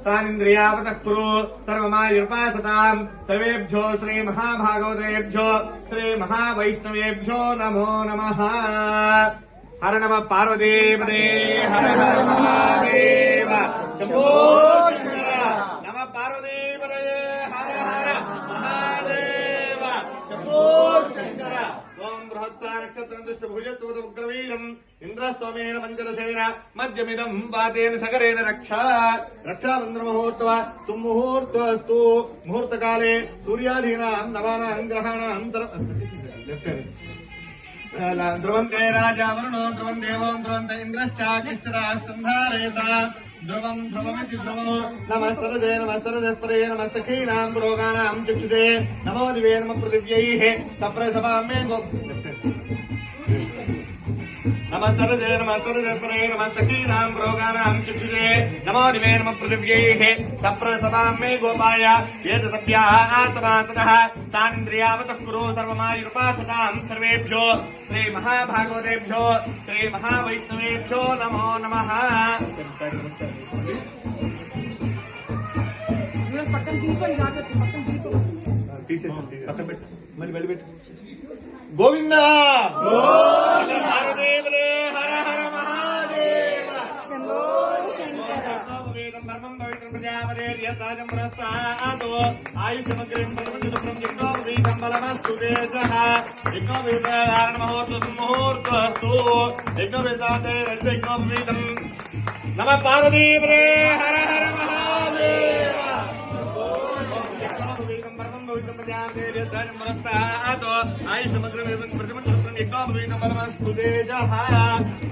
तानिन्द्रियावतः कुरु सर्वमायुर्पासताम् सर्वेभ्यो श्री महाभागवतेभ्यो श्री महावैष्णवेभ्यो नमो नमः। हर नमः पार्वतीपते हर हर महादेव शंभो शंकर। नमः पार्वतीपते हर हर महादेव शंभो शंकर। ओम बृहत्सा नक्षत्रं दुष्टभुजत्वदुग्रवीरम् इंद्रस्तोमेन पंचरसेन मध्यमिदं वातेन सगरेण रक्षाबन्धनमुहूर्तः सुमुहूर्तस्तु। मुहूर्तकाले सूर्यादीनां नवानां ग्रहाणां ध्रुवन्ते राजा वरुणो ध्रुवन् देवो ध्रुवन्त इन्द्रश्चाकिश्चरास्तन्धारयता ध्रुवं ध्रुवमिति ध्रुवो नमस्तरजे नमस्तरजस्परे नमस्तखीनां पुरोगानां चक्षुषे नमो दिवे नमः पृथिव्यैः सप्रसभां मे गो नमस्तरजे नमस्तरजस्परे नमस्तखीनां पुरोगानां चक्षुषे नमो दिवे नमः पृथिव्यैः सप्रसभां मे गोपाय एतदभ्याः आत्माततः तानिन्द्रियावतः कुरु सर्वमायुर्पासतां सर्वेभ्यो श्री महाभागवतेभ्यो श्री महावैष्णवेभ्यो नमो नमः। गोविंद महादेवले हर हर महादेव धर्मं पवित्रं प्रजापतेर्यताजं पुरस्तातो आयुष्यमग्रिं परमजुषुप्रं यज्ञोपवीतं बलमस्तु तेजः यज्ञोपवीतधारणमहोत्सव मुहूर्तस्तु यज्ञोपवीताते रजयज्ञोपवीतं नमः पार्वतीपते हर हर महादेव। यज्ञोपवीतं परमं पवित्रं प्रजापतेर्यताजं पुरस्तातो आयुष्यमग्रिं परमजुषुप्रं यज्ञोपवीतं बलमस्तु तेजः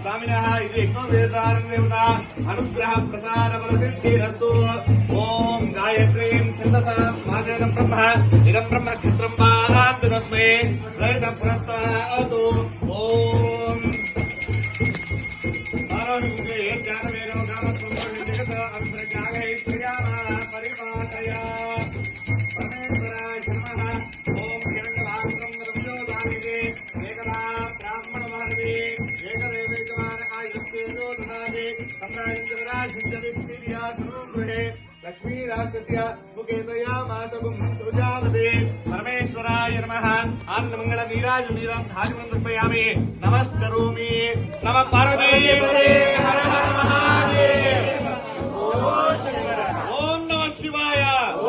स्वामिनः इति यज्ञोपवीतारं देवता अनुग्रह प्रसाद बलसिद्धिरस्तु। ओम गायत्रीं छन्दसां मादेदं ब्रह्म इदं ब्रह्म नक्षत्रं वान्तु तस्मै प्रयतः पुरस्तातो। ओम मानवमुखे ज्ञानवेदो कामस्वरूपो जगत अन्तर्जागै प्रियामा परिपाटया परमेश्वराय नमः। ओम हिरण्यवात्रं रव्यो दानिके एकदा ब्राह्मण महर्षि एकदेवैकमान आयुष्येजो ददाति सम्राजञ्जराजञ्जविप्रियासुगृहे लक्ष्मीराष्ट्रस्य मुखेतयामासगुं सृजावते परमेश्वराय नमः। आनन्दमङ्गल नीराजं नीरान्धाजं दर्पयामि नमस्करोमि। नमः पार्वतीपते हर हर महादेव। ओम नमः शिवाय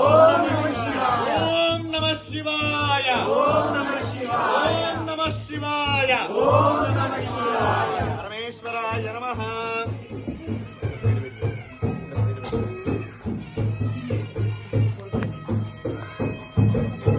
ओम नमः शिवाय ओम नमः शिवाय ओम नमः शिवाय ओम